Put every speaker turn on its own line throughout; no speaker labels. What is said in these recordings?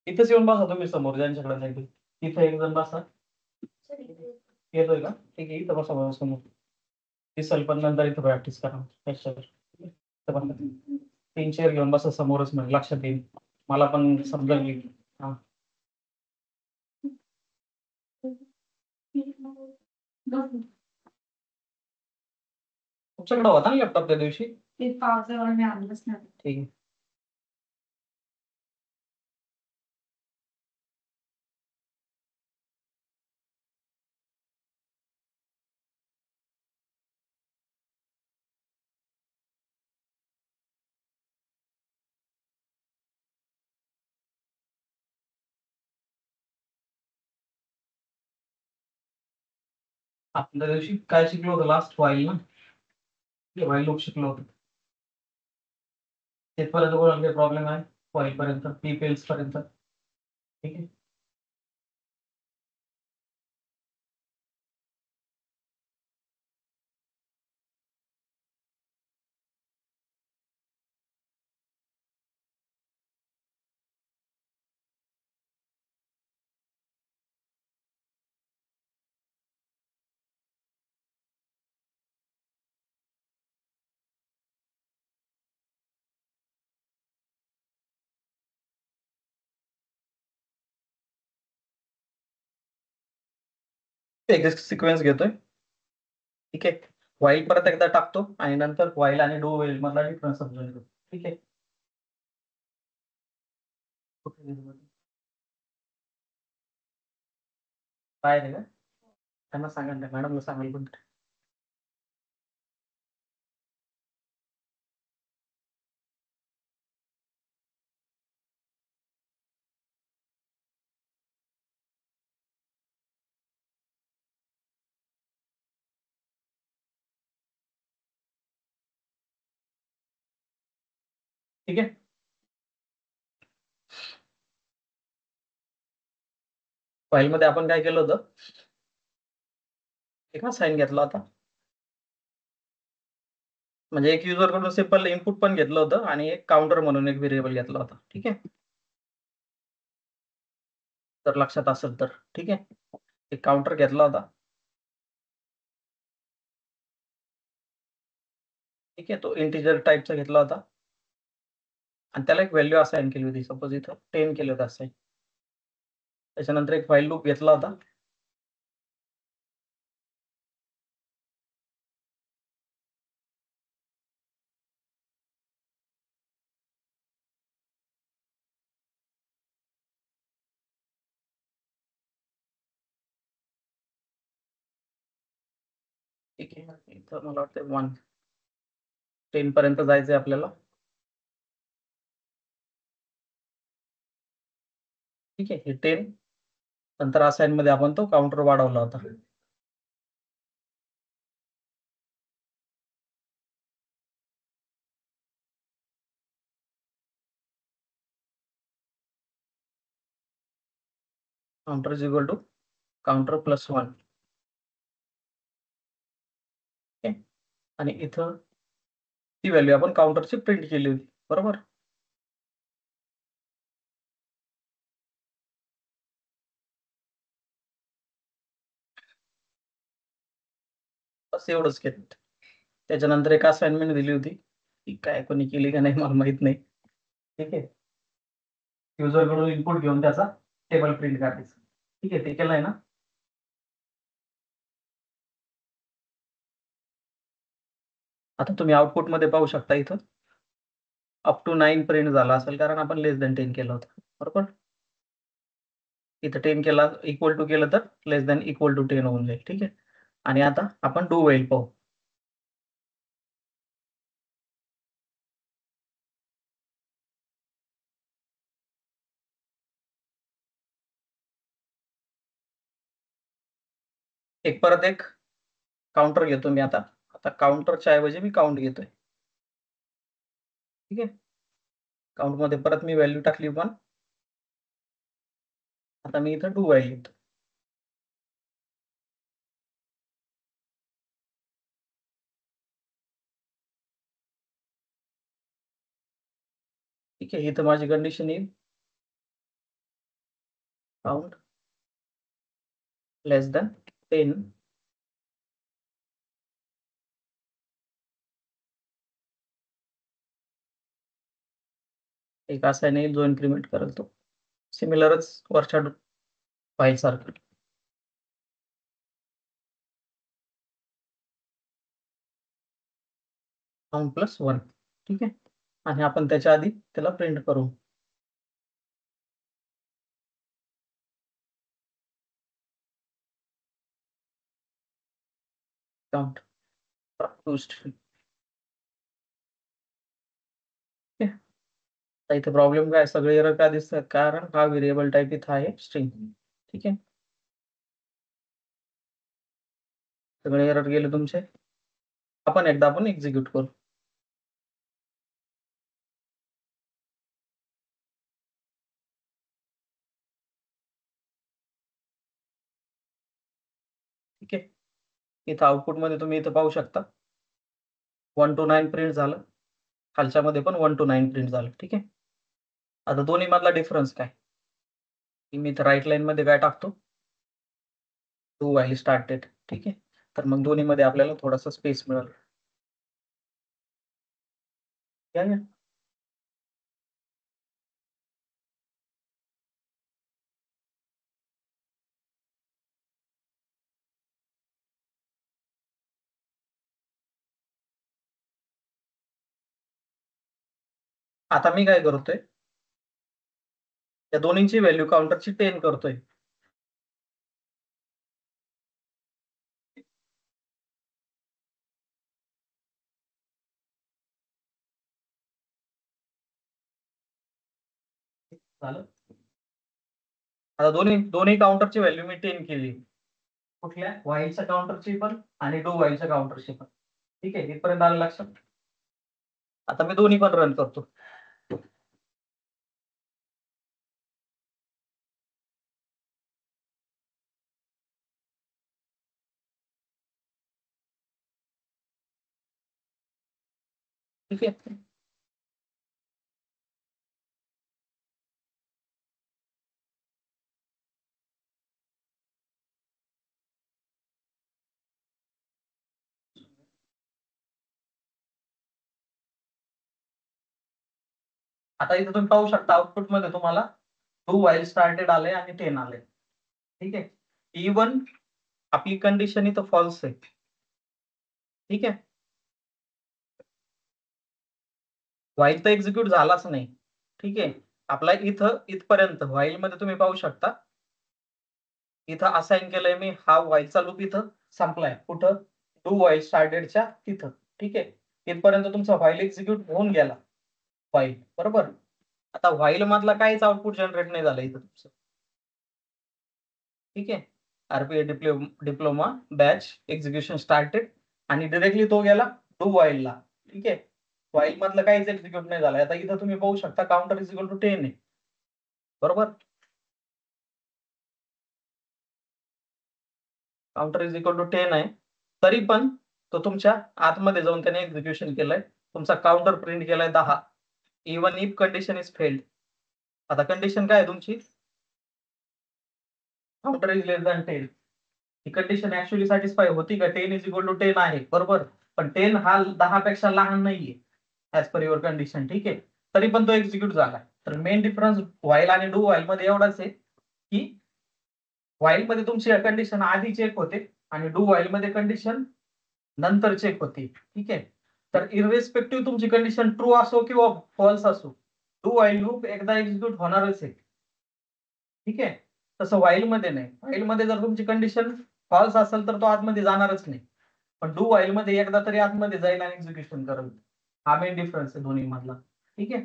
इथेच येऊन बसा तुम्ही समोर ज्यांच्याकडे नाही ते. इथं एक जण बसा. येतोय का? ठीक आहे, इथं बसा बघा समोर. दिसेल पण नंतर इथं प्रॅक्टिस करा त्याच्यावर. इथं बसा. 3 चेअर घेऊन बसा समोरच, म्हणजे लक्षात येईल. मला पण समजेल. हां. तुमच्याकडे होता ना लॅपटॉप त्या दिवशी? ते पावसामुळे मी आणलंच नाही. ठीक आहे. आपण त्या दिवशी काय शिकलो होतो लास्ट? व्हाईल ना? व्हाईल लूप शिकलो होतो. तिथपर्यंत कोणाला काही प्रॉब्लेम आहे? व्हाईल पर्यंत, पीपेल्स पर्यंत. ठीक आहे. एक सिक्वेन्स घेतोय. ठीक आहे. व्हाईल परत एकदा टाकतो आणि नंतर व्हाईल आणि डू व्हाईल मधला डिफरन्स समजून घेतो. ठीक आहे. काय रे का? त्यांना सांगा ना, मॅडमला सांगाल पण. ठीक आहे. फाईल मध्ये आपण काय केलं होतं? एक साइन घेतला होता. म्हणजे एक युजर कडून सिंपल इनपुट पण घेतलं होतं आणि एक काउंटर म्हणून एक व्हेरिएबल घेतला होता. ठीक आहे. तर लक्षात असेल तर ठीक आहे. एक काउंटर घेतला होता. ठीक आहे. तो इंटिजर टाईपचा घेतला होता आणि त्याला एक व्हॅल्यू असाइन केली होती. सपोज इथं 10 केलं होतं असाइन. त्याच्यानंतर एक व्हाईल लूप घेतला होता. ठीक आहे. इथं मला वाटतं 10 पर्यंत जायचंय आपल्याला. ठीक आहे. हे 10 नंतर असाइन मध्ये आपण तो काउंटर वाढवला होता. Counter is equal to counter plus 1. आणि इथं ती व्हॅल्यू आपण काउंटरची प्रिंट केली होती. बरोबर? बस एवढंच केलं. त्याच्यानंतर एक असाइनमेंट दिली होती. ती काय कोणी केली का नाही मला माहित नाही. ठीक आहे. युजर कडून इनपुट घेऊन त्याचा टेबल प्रिंट करायचं. ठीक आहे. ते केलंय ना? आता तुम्ही आउटपुट मध्ये पाहू शकता इथं अप टू 9 प्रिंट झाला असेल, कारण आपण लेस दॅन 10 केलं होतं. बरोबर? इथं 10 केला इक्वल टू केलं तर लेस दॅन इक्वल टू 10 होऊन जाईल. ठीक आहे. आणि आता आपण डू व्हाईल पाहू. परत एक काउंटर घेतो मी आता. आता काउंटरच्या ऐवजी मी काउंट घेतोय. ठीक आहे. काउंट मध्ये परत मी व्हॅल्यू टाकली 1. आता मी इथं डू व्हाईल लिहितो. ठीक आहे. इथं माझी कंडिशन येईल काउंट लेस दॅन 10 एक असा नाही जो इन्क्रीमेंट करेल तो सिमिलरच वरच्या फाईल सारखं काउंट प्लस 1 ठीक आहे आणि आपण त्याच्या आधी त्याला प्रिंट करू काउंट टू स्ट्रिंग इथे प्रॉब्लेम काय सगळे एरर का दिसतात कारण हा व्हेरिएबल टाईप इथं आहे स्ट्रिंग ठीक आहे सगळे एरर गेले तुमचे आपण एकदा एक्झिक्यूट करू ठीक आहे इथं आउटपुट मध्ये तुम्ही इथं पाहू शकता 1 to 9 प्रिंट झालं खालच्या मध्ये पण 1 to 9 प्रिंट झालं ठीक आहे आता दोन्ही मधला डिफरन्स काय मी इथं राईट लाईन मध्ये काय टाकतो टू व्हाईल स्टार्टेड ठीक आहे तर मग दोन्ही मध्ये आपल्याला थोडासा स्पेस मिळेल आता मी काय करतोय या दोन्हीची व्हॅल्यू काउंटरची 10 करतोय झालं आता दोन्ही काउंटरची व्हॅल्यू मी 10 केली कुठल्या व्हाईलच्या काउंटरची पण आणि डू व्हाईलच्या काउंटरची पण ठीक आहे इथपर्यंत आलं लक्षात आता मी दोन्ही पण रन करतो ठीक आहे आता इथे तुम्ही पाहू शकता आउटपुट मध्ये तुम्हाला टू व्हाईल स्टार्टेड आले आणि 10 आले ठीक आहे इवन आपली कंडिशन इथं फॉल्स आहे ठीक आहे व्हाईल तर एक्झिक्यूट झालाच नाही ठीक आहे आपला इथं इथपर्यंत व्हाईल मध्ये तुम्ही पाहू शकता इथं असाइन केलंय मी हा व्हाईलचा लूप इथं संपलाय कुठं टू व्हाईल स्टार्टेडच्या तिथं ठीक आहे इथपर्यंत तुमचा व्हाईल एक्झिक्यूट होऊन गेला व्हाईल बरोबर आता व्हाईल मधला काहीच आउटपुट जनरेट नाही झालं इथं तुमचं ठीक आहे RPA diploma batch execution started आणि डिरेक्टली तो गेला टू व्हाईलला ठीक आहे व्हाईल मधलं काहीच एक्झिक्यूट नाही झालं आता इथं तुम्ही पाहू शकता काउंटर इज इक्वल टू 10 आहे बरोबर काउंटर इज इक्वल टू 10 आहे तरी पण तो तुमच्या आतमध्ये जाऊन त्याने एक्झिक्युशन केलंय तुमचा काउंटर प्रिंट केलाय 10 even if condition is failed आता कंडिशन काय आहे तुमची counter is less than 10 he condition actually satisfy होती का 10 इज इक्वल टू 10 आहे बरोबर पण 10 हा 10 पेक्षा लहान नाहीये ऍज पर युअर कंडिशन ठीक आहे तरी पण तो एक्झिक्यूट झाला तर मेन डिफरन्स व्हाईल आणि डू व्हाईल मध्ये एवढाच आहे की व्हाईल मध्ये तुमची कंडिशन आधी चेक होते आणि डू व्हाईल मध्ये कंडिशन नंतर चेक होते ठीक आहे तर इररेस्पेक्टिव्ह तुमची कंडिशन ट्रू असो किंवा फॉल्स असो डू व्हाईल लूप एकदा एक्झिक्यूट होणारच आहे ठीक आहे तसं व्हाईल मध्ये नाही व्हाईल मध्ये जर तुमची कंडिशन फॉल्स असेल तर तो आतमध्ये जाणारच नाही पण डू व्हाईल मध्ये एकदा तरी आतमध्ये जाईल आणि एक्झिक्युशन करेल हा मेन डिफरन्स आहे दोन्ही मधला ठीक आहे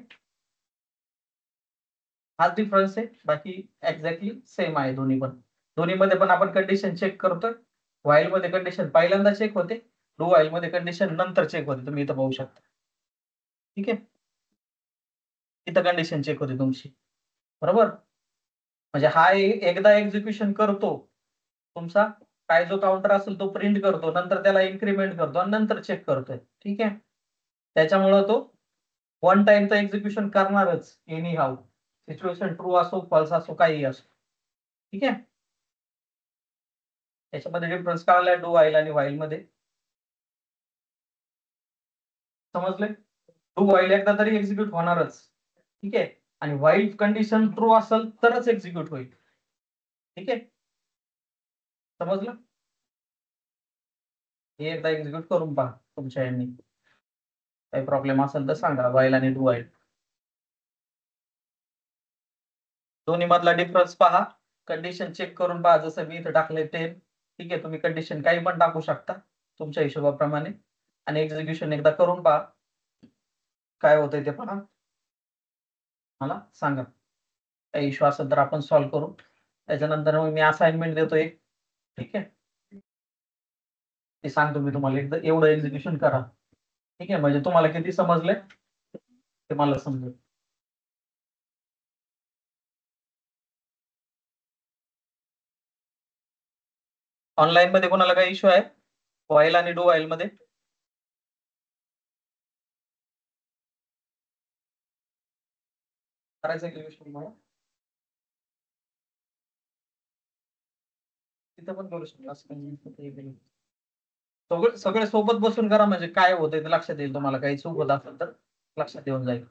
हाच डिफरन्स आहे बाकी एक्झॅक्टली सेम आहे दोन्ही मध्ये पण आपण कंडिशन चेक करतोय व्हाईल मध्ये कंडिशन पहिल्यांदा चेक होते डू व्हाईल मध्ये कंडिशन नंतर चेक होते तुम्ही इथं पाहू शकता ठीक आहे इथं कंडिशन चेक होते तुमची बरोबर म्हणजे हा एकदा एक्झिक्युशन करतो तुमचा काय जो काउंटर असेल तो प्रिंट करतो नंतर त्याला इन्क्रीमेंट करतो आणि नंतर चेक करतोय ठीक आहे त्याच्यामुळे तो वन टाइम तर एक्झिक्युशन करणारच एनी हाऊ सिच्युएशन ट्रू असो फॉल्स असो काही असो ठीक आहे. त्याच्यामध्ये डिफरन्स कळालाय डू व्हाईल आणि व्हाईल मध्ये. समजले? डू व्हाईल एकदा तरी एक्झिक्यूट होणारच. ठीक आहे. आणि व्हाईल कंडिशन ट्रू असेल तरच एक्झिक्यूट होईल. ठीक आहे. समजलं? हे एकदा एक्झिक्यूट करून पहा तुमच्या यांनी. काही प्रॉब्लेम असेल तर सांगा. व्हाईल आणि डू व्हाईल दोन्ही मधला डिफरन्स पहा. कंडिशन चेक करून पहा. जसं मी इथे टाकलंय 10. ठीक आहे. तुम्ही कंडिशन काही पण टाकू शकता तुमच्या हिशोबाप्रमाणे आणि एक्झिक्युशन एकदा करून पहा. काय होतंय ते पहा. मला सांगा. काही इश्यू असेल तर आपण सॉल्व्ह करू. त्याच्यानंतर मग मी असाइनमेंट देतो एक. ठीक आहे. ते सांगतो मी तुम्हाला एकदा एवढं एक्झिक्युशन करा. ठीक आहे. म्हणजे तुम्हाला किती समजलंय ते मला समजेल. ऑनलाईन मध्ये कोणाला काही इश्यू आहे व्हाईल आणि डू व्हाईल मध्ये? करायचं एक्झिक्युशन तुम्हाला तिथं पण करू शकता. सगळे सोबत बसून करा म्हणजे काय होतंय ते लक्षात येईल तुम्हाला. काही चूक होत असेल तर लक्षात येऊन जाईल.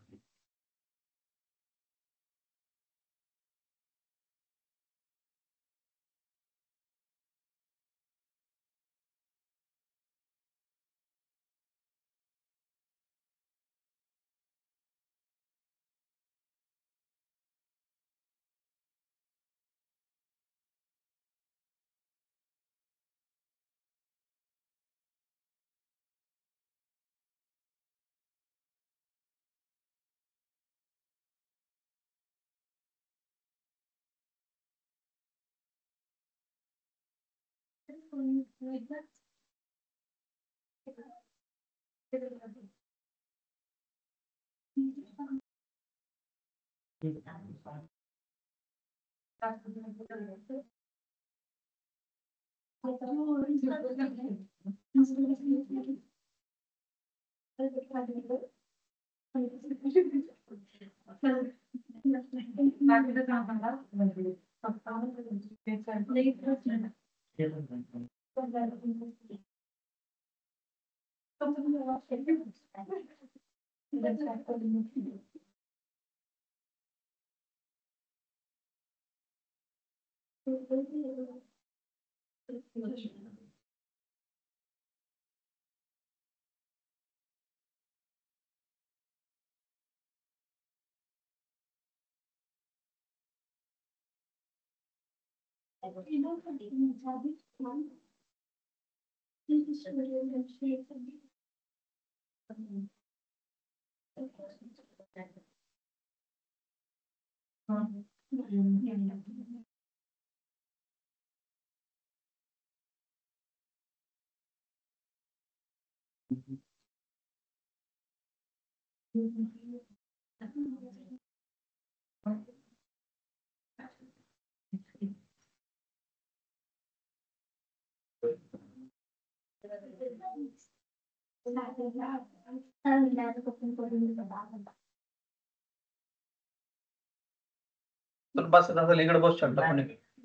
तर बस असेल इकडे बसू शकता कोणी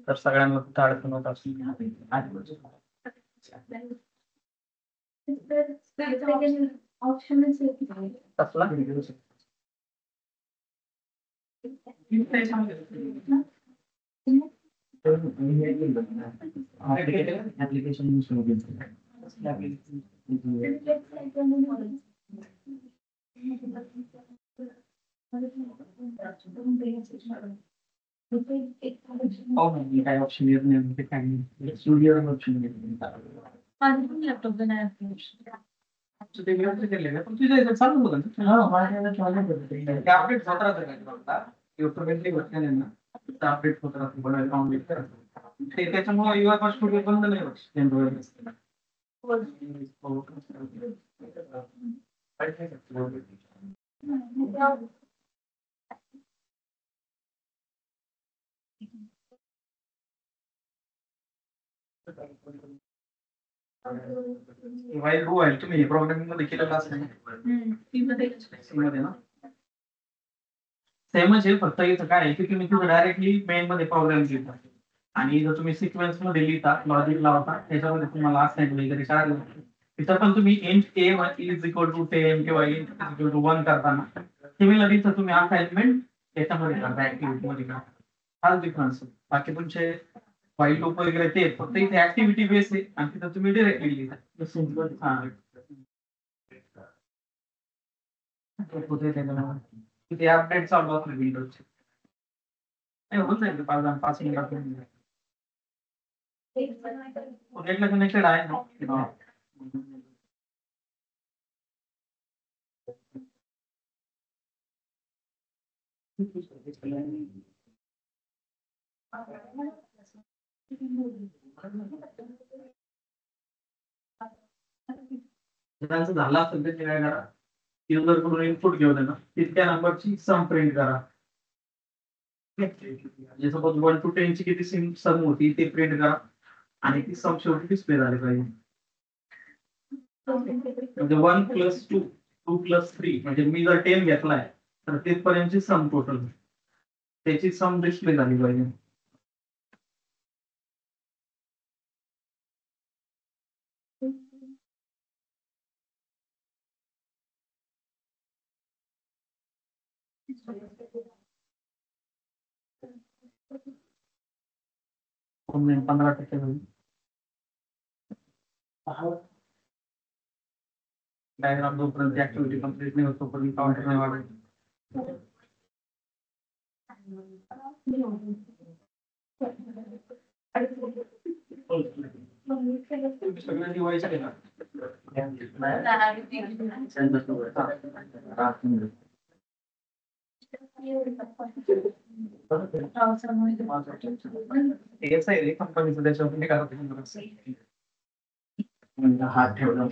तर सगळ्यांना तिथं अडचण होत असेल. कसला ऍप्लिकेशन काय ऑप्शन येत नाही काय स्टुडिओ ऑप्शन येत नाही. लॅपटॉप चालू होतं अपडेट होत राहतं अपडेट होत राहतं त्याच्यामुळे युवा स्टुडिओ बंद नाही होत. व्हाईल डू व्हाईल तुम्ही प्रोग्रामिंग मध्ये केलेलं असेल ना सेमच आहे फक्त इथं काय आहे की तुम्ही तिथं डायरेक्टली मेन मध्ये प्रोग्राम लिहिता आणि जर तुम्ही सिक्वेन्स मध्ये लिहिता लॉजिक लावता त्याच्यामध्ये तुम्हाला असाइन वगैरे काय तिथं पण तुम्ही int A is equal to 10 किंवा इंट इज इक्वल टू 1 करताना सिमिलर तुम्ही असाइनमेंट त्याच्यामध्ये करता ऍक्टिव्हिटी मध्ये करता हाच डिफरन्स. बाकी तुमचे फाईल लूप वगैरे ते फक्त इथे ऍक्टिव्हिटी बेस आहे आणि तिथं तुम्ही डायरेक्टली लिहिता सिंपल. तिथे अपडेट चालू असणार विंडोजचे होऊन जाईल 5 मिनिटात. नेटला कनेक्टेड आहे ना. त्यांचं झालं असेल तर काय करा युजर कडून इनपुट घेऊन आहे ना तितक्या नंबरची सम प्रिंट करा. म्हणजे सपोज 1 to 10 ची किती सम होती ते प्रिंट करा आणि ती सम शेवटी डिस्प्ले झाली पाहिजे. म्हणजे 1 + 2 2 + 3 म्हणजे मी जर 10 घेतलाय तर तिथपर्यंतची सम टोटल त्याची सम डिस्प्ले झाली पाहिजे. तुम्ही 15% होईल. डायग्राम जोपर्यंत ऍक्टिव्हिटी कंप्लीट नाही होत तोपर्यंत काउंटर नाही वाढत. सगळं दिवाळीचं आहे ना. तेच आहे रे कंपनीचं त्याच्यावर हात ठेवला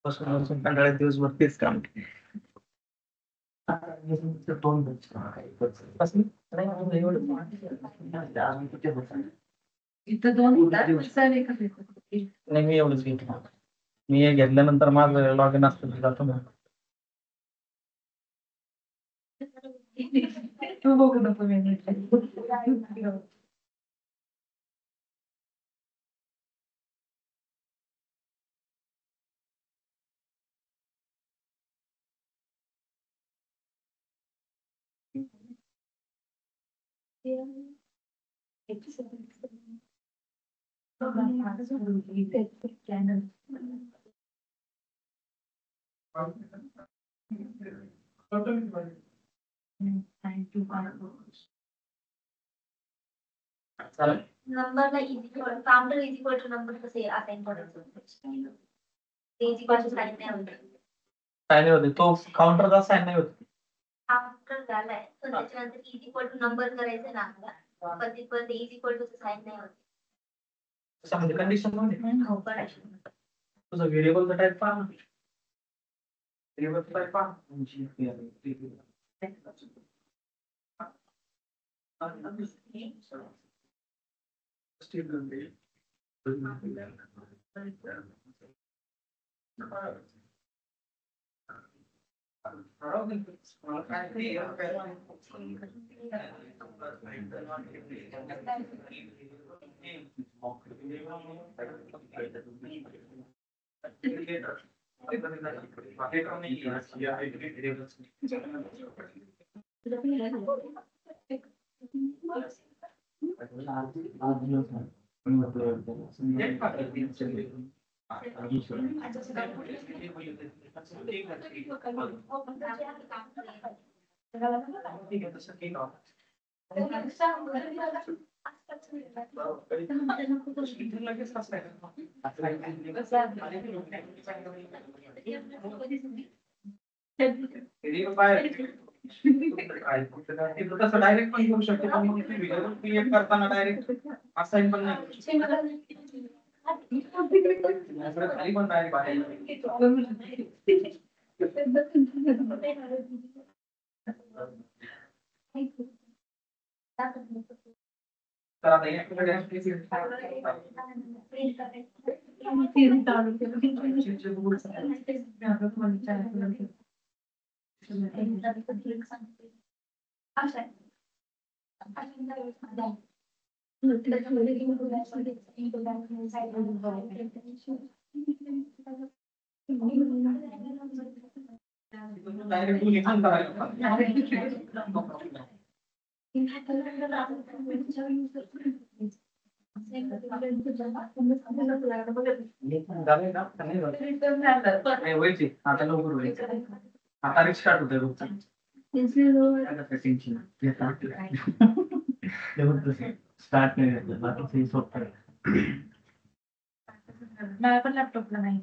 कंटाळ्यात दिवसभर तेच काम.
इथं 2
नाही मी एवढंच घेतलं. मी हे घेतल्यानंतर माझं लॉग इन असतं जातो ना.
तू बघू नको मी
नंबरला counter is equal to number कसे असाइन करायचं ते इज इक्वल टू साइन नाही होत.
काय नाही होते तो काउंटरचा साइन नाही होत.
काउंटर झालाय पण त्याच्यानंतर इज इक्वल टू नंबर करायचं ना आपल्याला पण तिथपर्यंत इज इक्वल टू साइन नाही होत.
म्हणजे कंडिशन मध्ये
हो कंडिशन
तुझं व्हेरिएबलचा टाइप पहा. व्हेरिएबलचा टाइप पहा. तसं डायरेक्ट पण करू शकतो पण मग ते व्हिडिओ क्रिएट करताना डायरेक्ट असाइन पण नाही करू शकत. खाली पण डायरेक्ट बाहेर तर आता डायरेक्ट दोन्ही पण झालंय ना नाही व्हायची आता लवकर व्हायचं आता रिस्टार्ट होतंय रोजचं स्टार्ट नाही झालं बाकी सॉफ्टवेअर
मला पण लॅपटॉपला नाही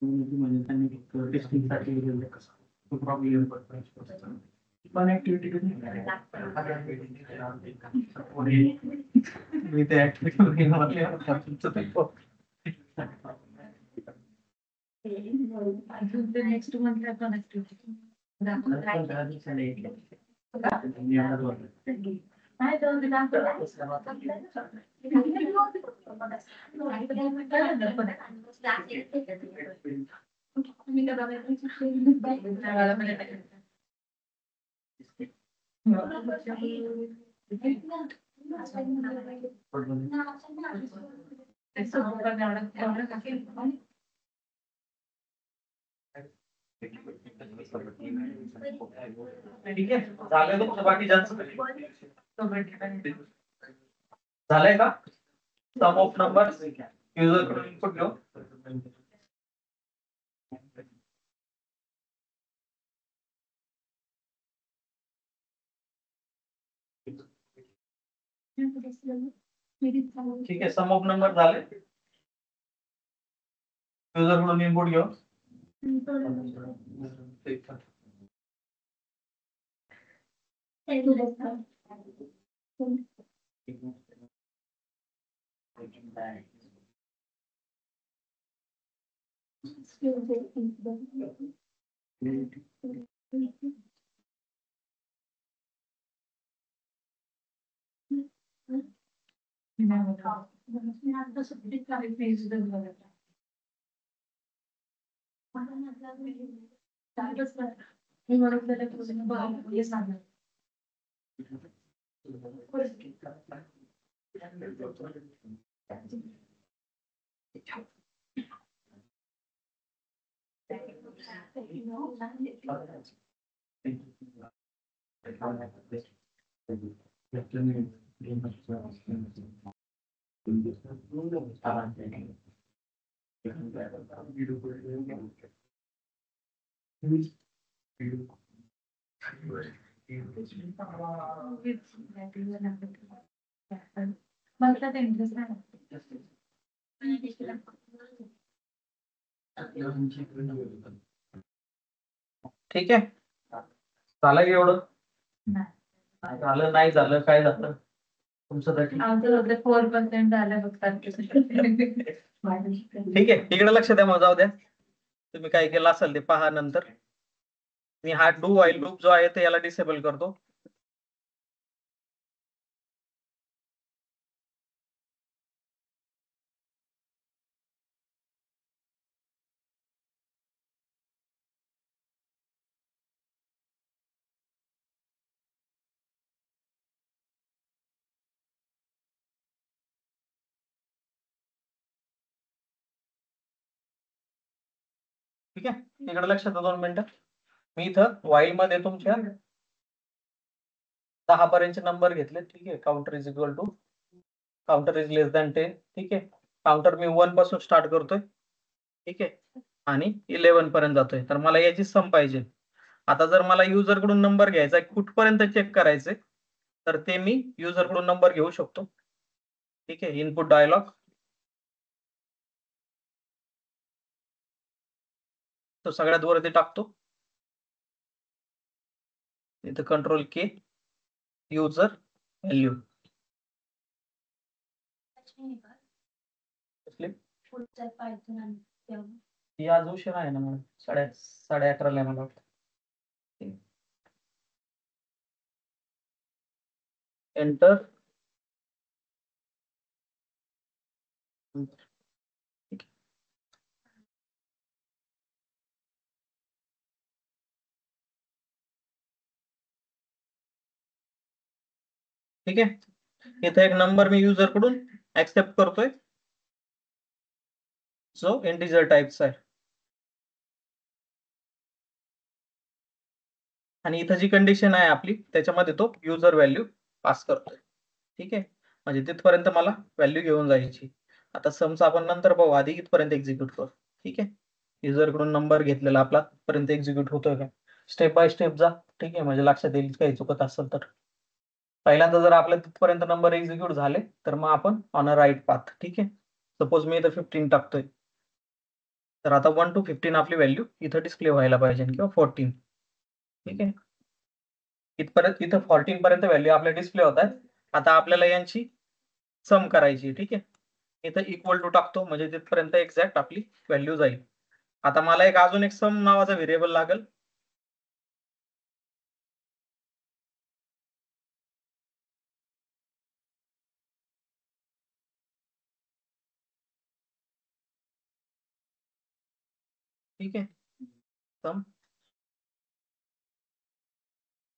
म्हणजे त्यांनी टेस्टिंगसाठी प्रॉब्लेम पण ऍक्टिव्हिटी मी ते ऍक्टिव्हिटी
नेक्स्ट मंथला पण
ठीक आहे झालंय तुमचं बाकी जास्त झालंय का सम ऑफ नंबर युजर कडून इनपुट घेऊ ठीक आहे सम ऑफ नंबर झाले युजर कडून इनपुट घेऊ ठीक आहे झालं की एवढं झालं नाही झालं काय झालं तुमचं
आमचं 4% झालं फक्त
ठीक आहे इकडे लक्ष द्या मग जाऊ द्या तुम्ही काय केलं असेल ते पहा नंतर मी हा डू व्हाईल लूप जो आहे ते याला डिसेबल करतो ठीक आहे, इकडे लक्षात द्या 2 मिनिटं. मी इथं वाईल मध्ये तुमच्या 10 पर्यंतचे नंबर घेतले. ठीक आहे, counter is equal to counter is less than 10. ठीक आहे, काउंटर मी 1 पासून स्टार्ट करतोय. ठीक आहे, आणि 11 पर्यंत जातोय. तर मला याची सम पाहिजे. आता जर मला युजर कडून नंबर घ्यायचा कुठपर्यंत चेक करायचे, तर ते मी युजर कडून नंबर घेऊ शकतो. ठीक आहे, इनपुट डायलॉग. तो सगळ्यात वरती टाकतो. इथं कंट्रोल के, युजर व्हॅल्यू.
पुढच्या पायथन आणि तेव्हा.
ही आज उशीर आहे ना मॅडम, 11:30 मला वाटतं. एंटर. ठीक आहे, इथे एक नंबर मी युजर कडून ऍक्सेप्ट करतोय जो इंटिजर टाईपचा आहे. आणि इथं जी कंडिशन आहे आपली त्याच्यामध्ये तो युजर व्हॅल्यू पास करतोय. ठीक आहे, म्हणजे तिथपर्यंत मला व्हॅल्यू घेऊन जायची. आता समजा आपण नंतर पाहू, आधी इथपर्यंत एक्झिक्यूट करू. ठीक आहे, युजर कडून नंबर घेतलेला आपला पर्यंत एक्झिक्यूट होतोय का, स्टेप बाय स्टेप जा. ठीक आहे, म्हणजे लक्षात येईल काही चुकत असेल तर. पहिल्यांदा जर आपल्या तिथपर्यंत नंबर एक्झिक्यूट झाले तर मग आपण ऑन अ राईट पाथ. ठीक आहे, सपोज मी इथं 15 टाकतोय, तर आता 1 to 15 आपली व्हॅल्यू इथं डिस्प्ले व्हायला पाहिजे, किंवा 14. ठीक आहे, इथपर्यंत इथं 14 पर्यंत व्हॅल्यू आपल्या डिस्प्ले होत आहेत. आता आपल्याला यांची सम करायची. ठीक आहे, इथं इक्वल टू टाकतो, म्हणजे तिथपर्यंत एक्झॅक्ट आपली व्हॅल्यू जाईल. आता मला अजून एक सम नावाचा व्हेरिएबल लागेल. ठीक आहे, सम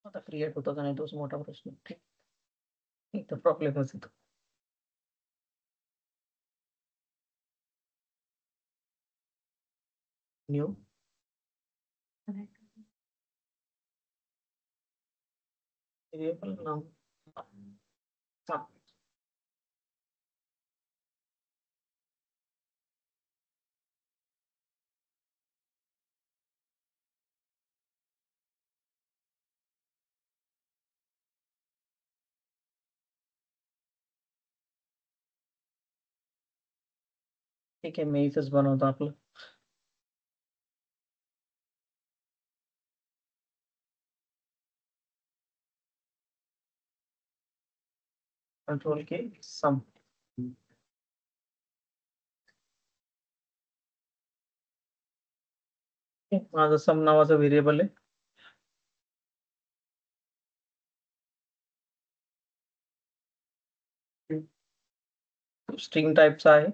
आता क्रिएट होतं का नाही तोच मोठा प्रश्न. ठीक, इथं प्रॉब्लेमच येतो. न्यू व्हेरिएबल नाव. ठीक आहे, मी इथंच बनवतो आपलं. कंट्रोल के, सम. माझं सम नावाचा व्हेरिएबल आहे. स्ट्रिंग टाईपचा आहे,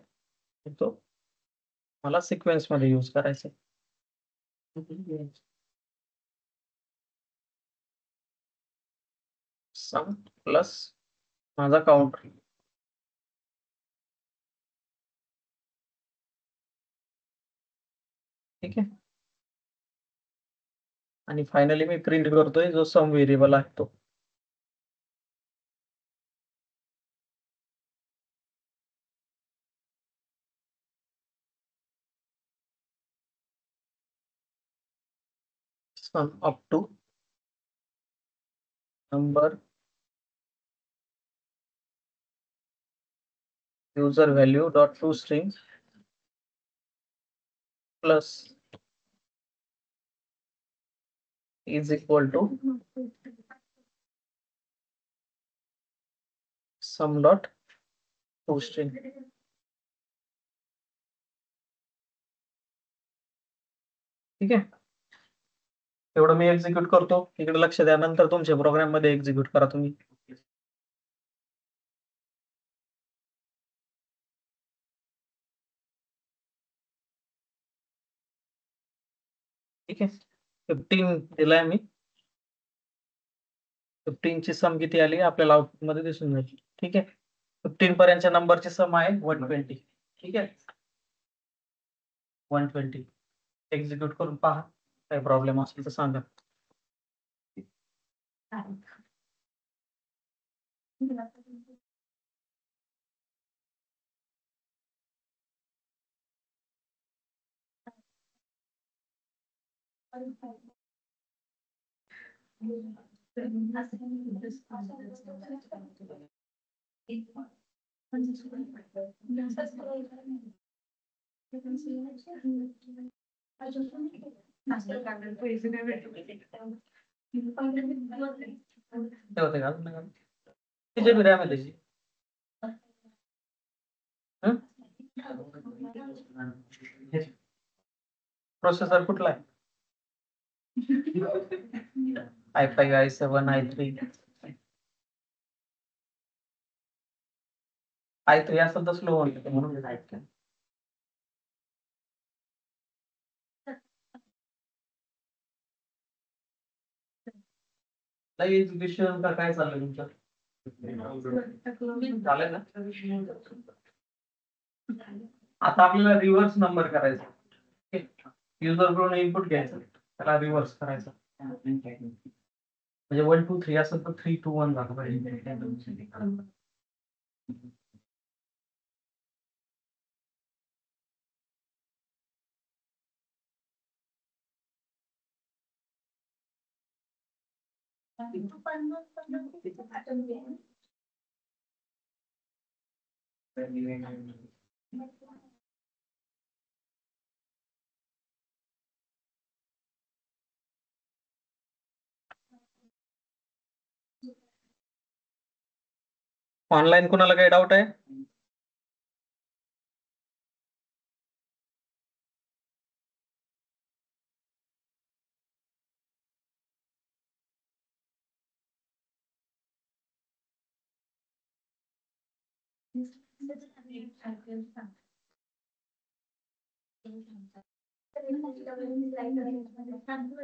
तो मला सिक्वेन्स मध्ये यूज करायचा आहे. सम प्लस माझा काउंटर. ठीक आहे, आणि फायनली मी प्रिंट करतोय जो सम व्हेरिएबल आहे तो. Sum up to number user value dot to string plus is equal to sum dot to string. ठीक आहे, एवढं मी एक्झिक्यूट करतो. इकडे लक्ष द्या, नंतर तुमच्या प्रोग्राम मध्ये एक्झिक्यूट करा तुम्ही. ठीक आहे, 15 दिलाय मी. 15 ची सम किती आली आपल्याला आउटपुट मध्ये दिसून जाईल. ठीक आहे, 15 पर्यंतच्या नंबरची सम आहे 120. ठीक आहे, 120. एक्झिक्यूट करून पहा, काही प्रॉब्लेम असेल तर सांगा. ते होते का अजून नाही? किती GB RAM आहे त्याची? प्रोसेसर कुठला आहे? i5, i7, i3. i3 असेल तर स्लो होईल म्हणून एज्युकेशन का काय चाललंय तुमचं? झालंय ना? आता आपल्याला रिव्हर्स नंबर करायचा. युजर कडून इनपुट घ्यायचं, त्याला रिव्हर्स करायचं. म्हणजे 1 2 3 असेल तर 3 2 1 झालं पाहिजे. ऑनलाईन कोणाला काही डाऊट आहे?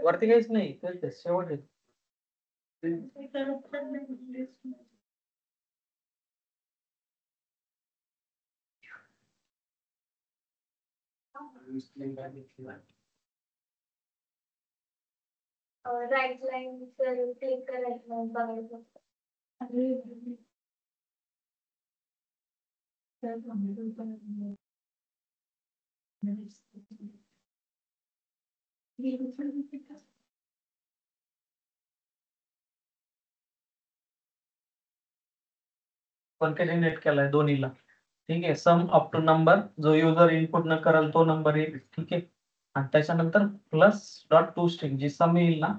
वरती काहीच नाही, तेच शेवट आहे.
राईट लाईन क्लिक करायचं बघायचं.
कॉन्कॅटिनेट केलाय दोन्हीला. ठीक आहे. सम अप टू नंबर जो युजर इनपुट न करेल तो नंबर येईल. ठीक आहे. आणि त्याच्यानंतर प्लस डॉट टू स्ट्रिंग जी सम येईल ना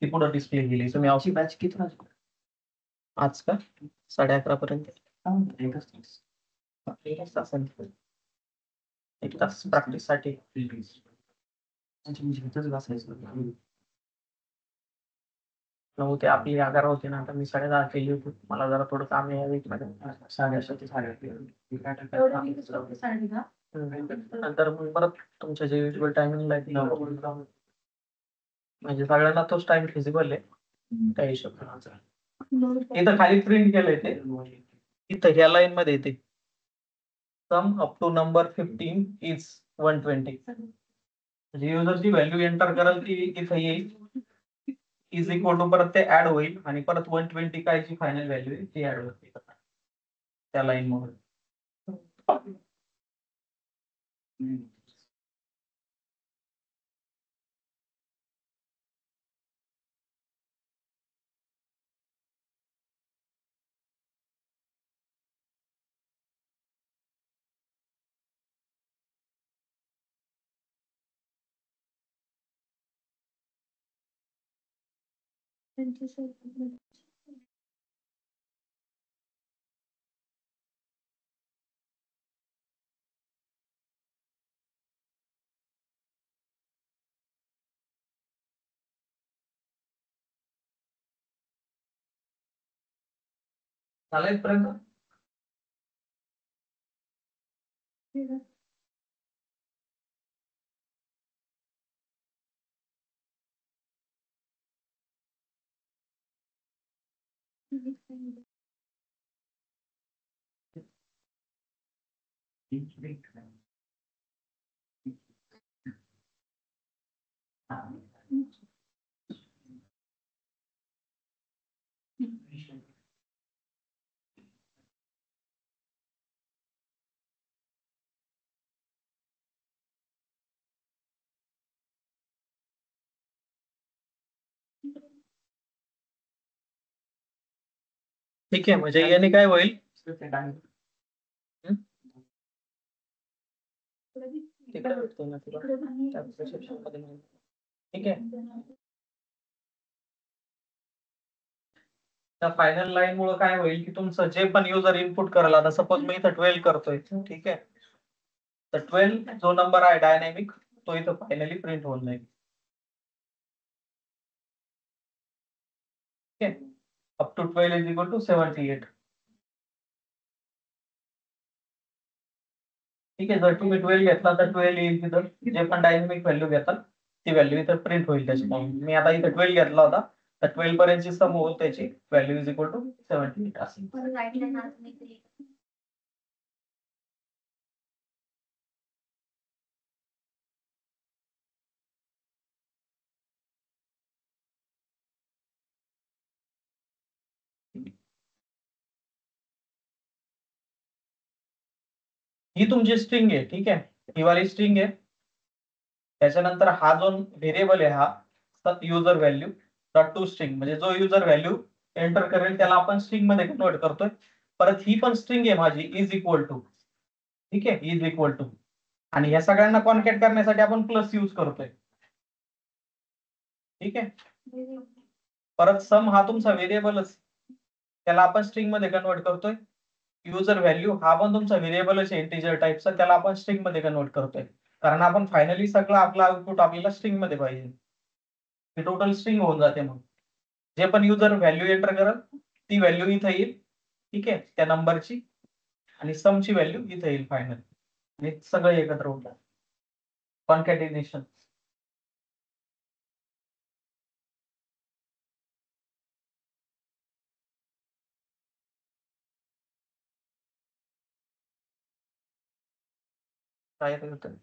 ती पुढे डिस्प्ले केली. तुम्ही
आमची बॅच किती वाजता?
आज का 11:30 पर्यंत. एक तास प्रॅक्टिस साठी. नऊ ते आपली 11 होती ना, आता मी 10:30 केली होती. मला जरा थोडं काम आहे या वीक मध्ये. नंतर मग परत तुमच्या जे युजल टायमिंगला म्हणजे सगळ्यांना तोच टाइम फिजिबल आहे त्या हिशोबाने. इथं खाली प्रिंट केलंय ते, इथं ह्या लाईन मध्ये येते sum up to number 15 is 120. म्हणजे युजरची व्हॅल्यू एंटर करेल ती इथं येईल, इज इक्वल टू परत ते ऍड होईल आणि परत 120 काय जी फायनल व्हॅल्यू आहे ती ऍड होते त्या लाईन मध्ये. झालं इथपर्यंत? ठीक आहे, म्हणजे याने काय होईल? तिकडे भेटतो ना तुला. त्या section मध्ये नाही. ठीक आहे. त्या फायनल लाईन मुळे काय होईल की तुमचं जे पण युजर इनपुट करेल, आता सपोज मी इथं 12 करतोय, ठीक आहे, तर 12 जो नंबर आहे डायनॅमिक तो इथं फायनली प्रिंट होऊन जाईल. ठीक आहे, up to 12 is equal to 78. ठीक आहे, जर तुम्ही 12 घेतला तर 12 येईल तिथं, जे पण डायनॅमिक व्हॅल्यू घेतात ती व्हॅल्यू इथं प्रिंट होईल त्याची. मी आता इथं 12 घेतला होता, तर 12 पर्यंतची सम होईल त्याची व्हॅल्यू इज इक्वल टू 78 असेल.
राईट लाईन अजून एक लिहिलं.
ही तुमची स्ट्रिंग आहे, ठीक आहे, ही वाली स्ट्रिंग आहे. त्याच्यानंतर हा जो व्हेरिएबल आहे हा user value dot to string, म्हणजे जो युजर व्हॅल्यू एंटर करेल त्याला आपण स्ट्रिंग मध्ये कन्वर्ट करतोय. परत ही पण स्ट्रिंग आहे माझी इज इक्वल टू, ठीक आहे, इज इक्वल टू, आणि ह्या सगळ्यांना कॉन्कॅट करण्यासाठी आपण प्लस यूज करतोय. ठीक आहे, परत सम हा तुमचा व्हेरिएबलच, त्याला आपण स्ट्रिंग मध्ये कन्वर्ट करतोय. युजर व्हॅल्यू हा पण तुमचा व्हेरिएबलच आहे इंटिजर टाइपचा, त्याला आपण स्ट्रिंग मध्ये कन्वर्ट करतोय, कारण आपण फायनली सगळं आपलं आउटपुट आपल्याला स्ट्रिंग मध्ये पाहिजे. ही टोटल स्ट्रिंग होऊन जाते. मग जे पण युजर व्हॅल्यू एंटर करल ती व्हॅल्यू इथं येईल, ठीक आहे, त्या नंबरची, आणि समची व्हॅल्यू इथं येईल फायनल, आणि सगळं एकत्र होतं. कॉन्कॅटिनेशन. काय होतं?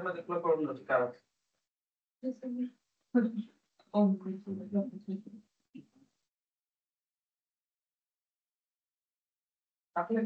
मध्ये तुला कळून जातं काय होतं. टाकले.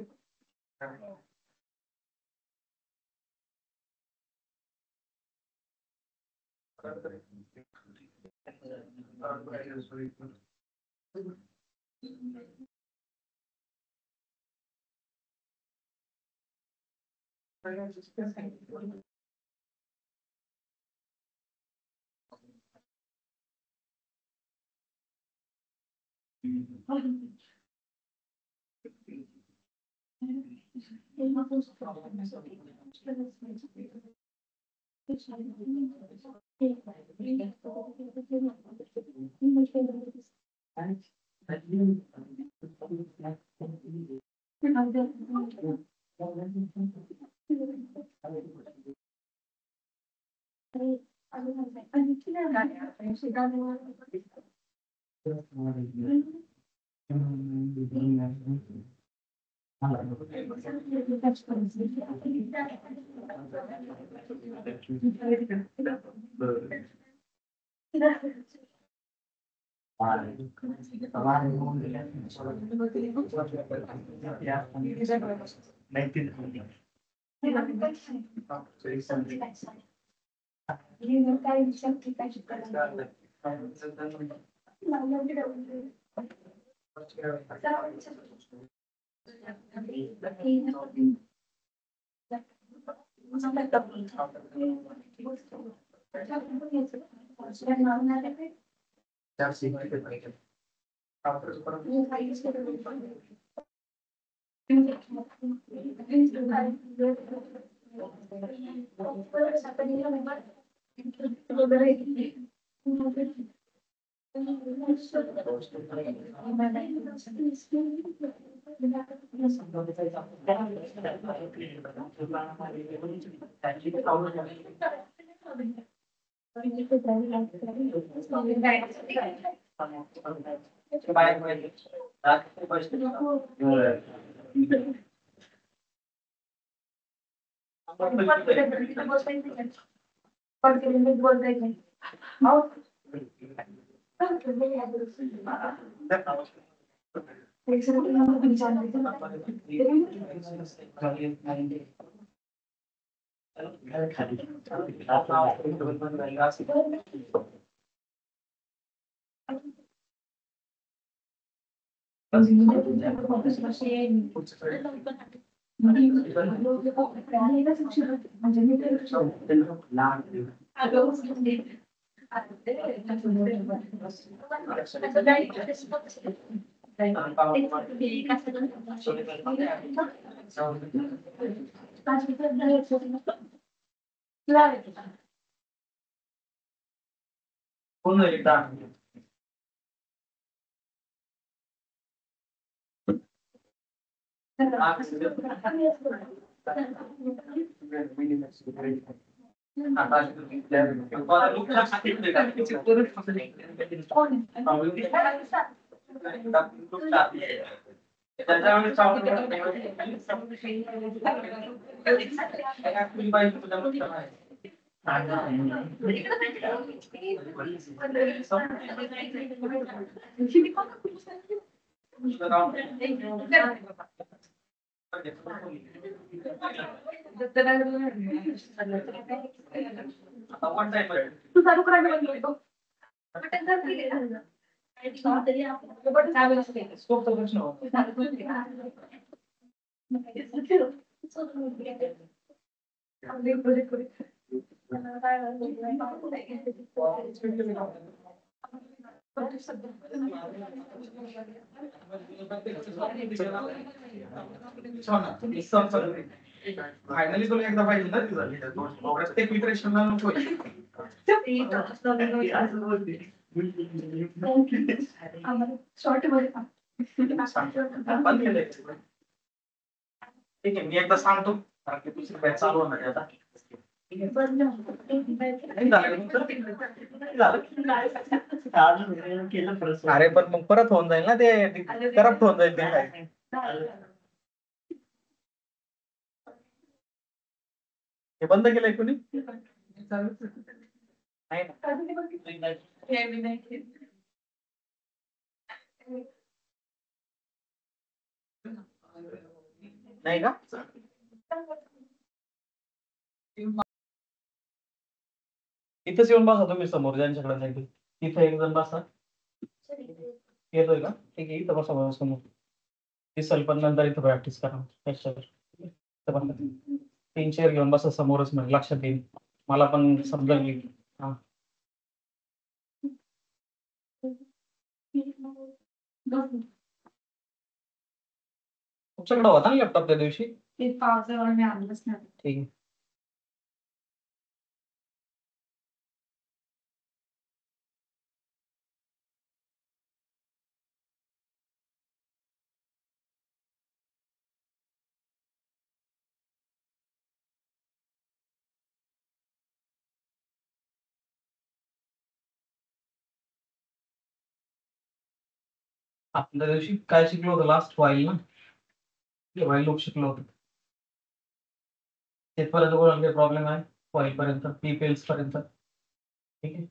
फायनली तुला एकदा पाहिजे ना तिथं प्रत्येक प्रिपरेशनला नको बंद केलंय. ठीक आहे मी एकदा सांगतो कारण की दुसरी बॅच चालू होणार आहे आता. अरे पण मग परत होऊन जाईल ना ते करप्ट होऊन जाईल ते काय. हे बंद केलंय कोणी नाही का. इथेच येऊन बसा तुम्ही समोर ज्यांच्याकडे नाही तिथे एक जण बसा. येतोय का ठीक आहे इथं बसा समोर दिसल पण नंतर इथं प्रॅक्टिस करा त्याच्यावर 3 चेअर घेऊन बसा समोरच म्हणजे लक्षात येईल मला पण समजेल. हा तुमच्याकडे होता ना लॅपटॉप त्या दिवशी?
ते पावसामुळे मी आणलंच नाही.
ठीक आहे. आपण त्या दिवशी काय शिकलो होतो लास्ट व्हाईल ना, व्हाईल लूप शिकलो होतो. तिथपर्यंत कोणाला काही प्रॉब्लेम आहे? व्हाईल पर्यंत, पीपेल्स पर्यंत, ठीक आहे.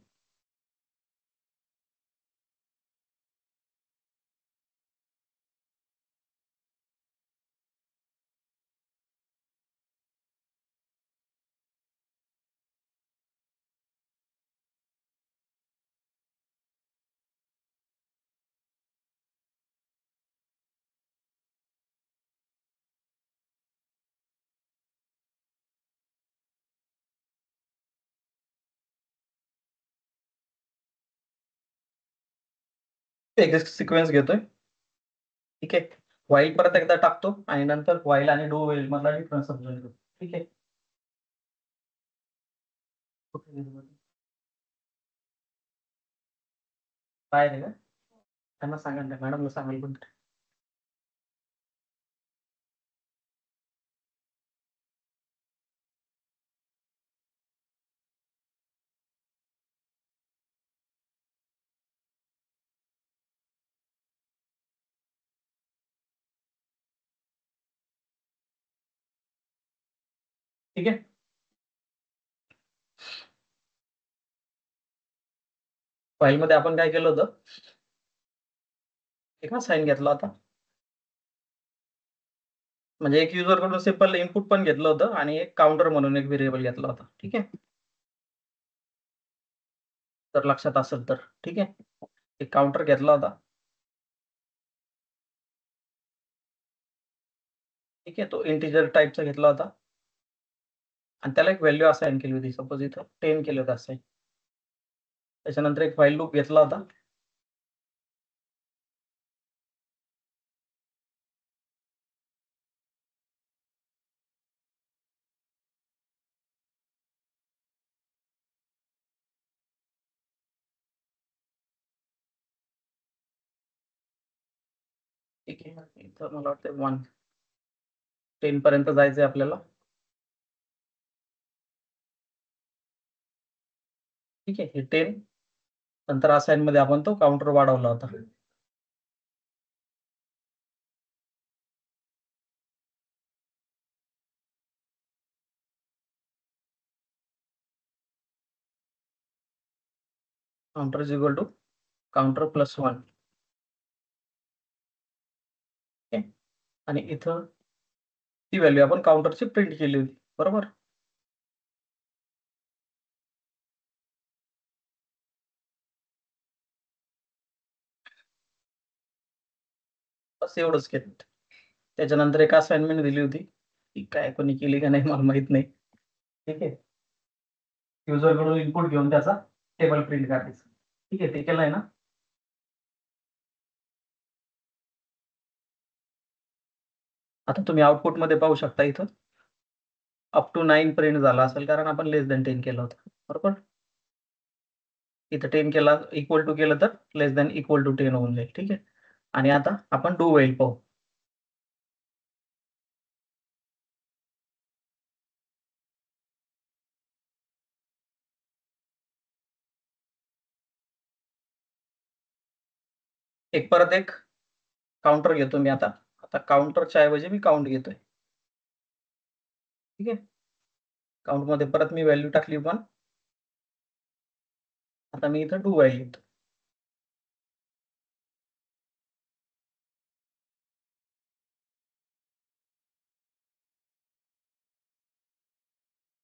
एक सिक्वेन्स घेतोय, ठीक आहे. व्हाईल परत एकदा टाकतो आणि नंतर व्हाईल आणि डू व्हाईल मधला डिफरन्स समजून घेतो, ठीक आहे. काय रे का त्यांना सांगा ना, मॅडमला सांगाल पण. ठीक आहे. फाईल मध्ये आपण काय केलं होतं, एक साइन घेतला होता, म्हणजे एक युजर कडून सिंपल इनपुट पण घेतलं होतं आणि एक काउंटर म्हणून एक व्हेरिएबल घेतला होता, ठीक आहे. तर लक्षात असेल तर, ठीक आहे. एक काउंटर घेतला होता, ठीक आहे. तो इंटिजर टाईपचा घेतला होता आणि त्याला एक व्हॅल्यू असाइन केली होती, सपोज इथं 10 केलं होतं असाइन. त्याच्यानंतर एक व्हाईल लूप घेतला होता, ठीक आहे. इथं मला वाटतं 10 पर्यंत जायचंय आपल्याला, ठीक आहे. हे 10 नंतर असाइन मध्ये आपण तो काउंटर वाढवला होता. Counter is equal to counter plus 1, आणि इथं ती व्हॅल्यू आपण काउंटरची प्रिंट केली होती, बरोबर. बस एवढंच केलं. त्याच्यानंतर एक असाइनमेंट दिली होती, ती काय कोणी केली का नाही मला माहित नाही, ठीक आहे. युजर कडून इनपुट घेऊन त्याचा टेबल प्रिंट करायचं, ठीक आहे. ते केलंय ना. आता तुम्ही आउटपुट मध्ये पाहू शकता, इथं अप टू 9 प्रिंट झाला असेल, कारण आपण लेस दॅन 10 केलं होतं, बरोबर. इथं 10 केला इक्वल टू केलं तर लेस दॅन इक्वल टू 10 होऊन जाईल, ठीक आहे. आणि आता आपण डू व्हाईल पाहू. एक परत एक काउंटर घेतो मी आता. आता काउंटरच्या ऐवजी मी काउंट घेतोय, ठीक आहे. काउंट मध्ये परत मी व्हॅल्यू टाकली 1. आता मी इथं डू व्हाईल घेतो,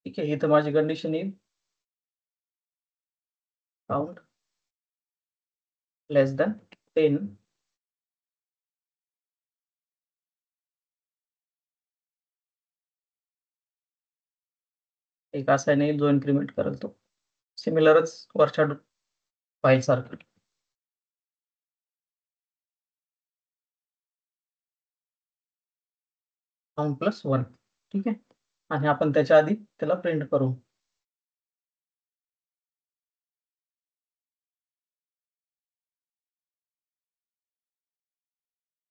ठीक आहे. इथं माझी कंडिशन येईल काउंट लेस दॅन 10, एक असा नाही जो इन्क्रीमेंट करेल तो सिमिलरच वरच्या फाईल सारखं. Count plus 1. ठीक आहे, आणि आपण त्याच्या आधी त्याला प्रिंट करू.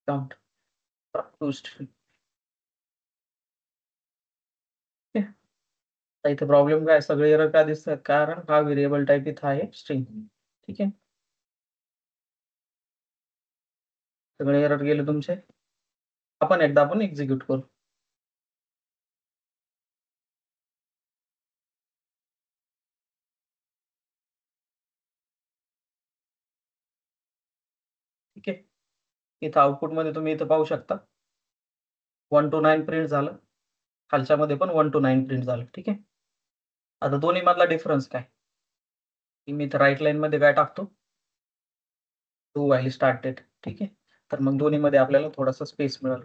Count to string. इथे प्रॉब्लेम काय, सगळे एरर का दिसतात, कारण हा व्हेरिएबल टाईप इथं आहे स्ट्रिंग. ठीक आहे, सगळे एरर गेले तुमचे. आपण एकदा एक्झिक्यूट करू. ठीक आहे, इथं आउटपुट मध्ये तुम्ही इथं पाहू शकता 1 to 9 प्रिंट झालं, खालच्या मध्ये पण 1 to 9 प्रिंट झालं. ठीक आहे, आता दोन्ही मधला डिफरन्स काय, मी इथं राईट लाईन मध्ये काय टाकतो, टू व्हाईल स्टार्ट डेट. ठीक आहे, तर मग दोन्ही मध्ये आपल्याला थोडासा स्पेस मिळेल.